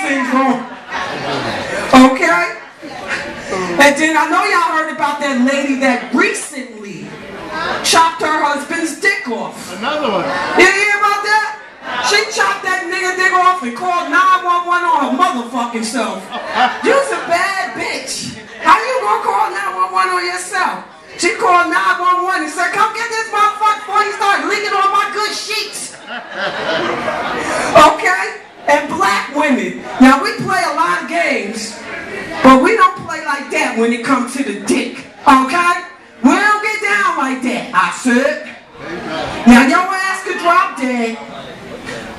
syndrome. Okay? And then I know y'all heard about that lady that recently chopped her husband's dick off. Another one. You hear about that? She chopped that nigga dick off and called 911 on her motherfucking self. You's a bad bitch. How you gonna call 911 on yourself? She called 911 and said, come get this motherfucker before you start leaking on my good sheets. Okay? And black women. Now we play a lot of games, but we don't play like that when it comes to the dick. Okay? We don't get down like that. I said. Now your ass could drop dead.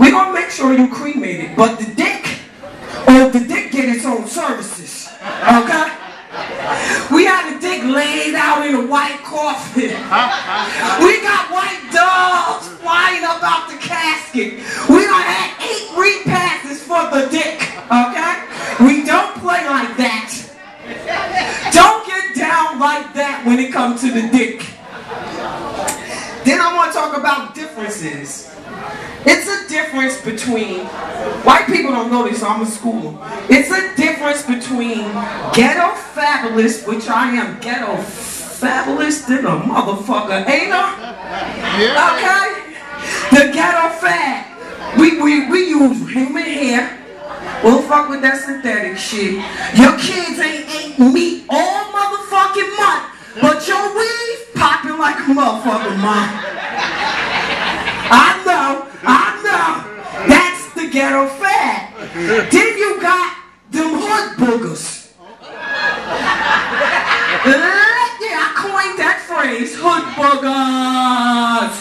We gonna make sure you cremated, but the dick, or the dick get its own services. Okay? We had the dick laid out in a white coffin. We got white dogs flying up out the casket. We done had 8 repasses for the dick. Okay? We don't play like that. Don't get down like that when it comes to the dick. Then I want to talk about differences. It's a difference between, white people don't know this, so I'm a school. It's a difference between ghetto fabulous, which I am ghetto fabulous than a motherfucker, ain't I? Okay? The ghetto fab. We use human hair. We'll fuck with that synthetic shit. Your kids ain't ate meat all motherfucking month, but your weave popping like a motherfucking mom. I know. That's the ghetto fad. Then you got them hood boogers. Yeah, I coined that phrase, hood boogers.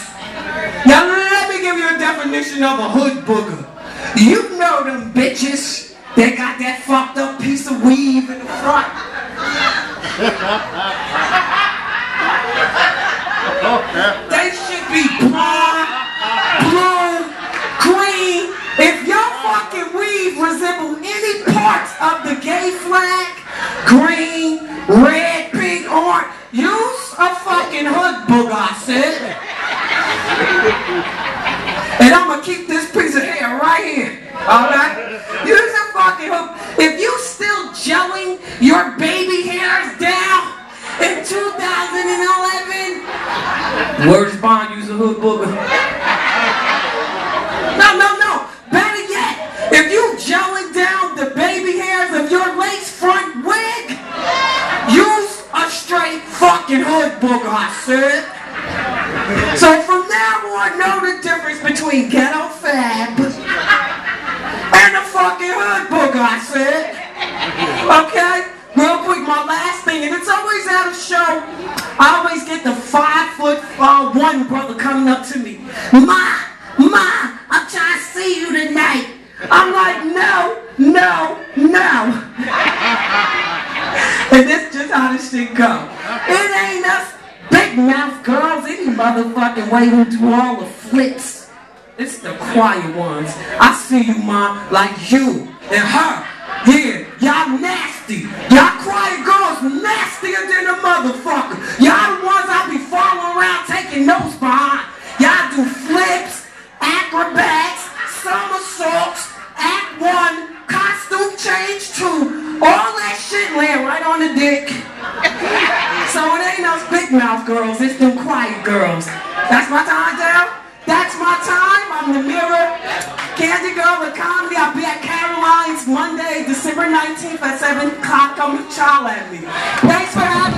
Now let me give you a definition of a hood booger. You know them bitches that got that fucked up piece of weave in the front. They should be blonde, blue, green. If your fucking weave resemble any parts of the gay flag, green, red, pink, orange, use a fucking hood booger, I said. And I'm gonna keep this piece of hair right here. Alright? Use a fucking hood. If you still gelling your baby hairs down in 2011, where's Bond? Use a hood booger. No. Better yet, if you gelling down the baby hairs of your lace front wig, use a straight fucking hood booger, I said. So from now on, know the difference between ghetto fab and a fucking hood booger, I said. Okay? Real quick, my last thing, and it's always at a show, I always get the 5'1" brother coming up to me. Ma, I'm trying to see you tonight. I'm like, no. And that's just how this shit go. It ain't us big mouth girls, any motherfucking way who do all the flips. It's the quiet ones. I see you, ma, like you and her. Yeah, y'all nasty. Y'all quiet girls nastier than a motherfucker. Y'all the ones I be following around taking notes behind. Y'all do flips, acrobats, somersaults, act 1, costume change 2. All that shit land right on the dick. So it ain't those big mouth girls, it's them quiet girls. That's my time, Dale. That's my time. I'm the Mirror. Candy Girl with Comedy. I'll be at Caroline's Monday, December 19th at 7 o'clock. Come and chow at me. Thanks for having me.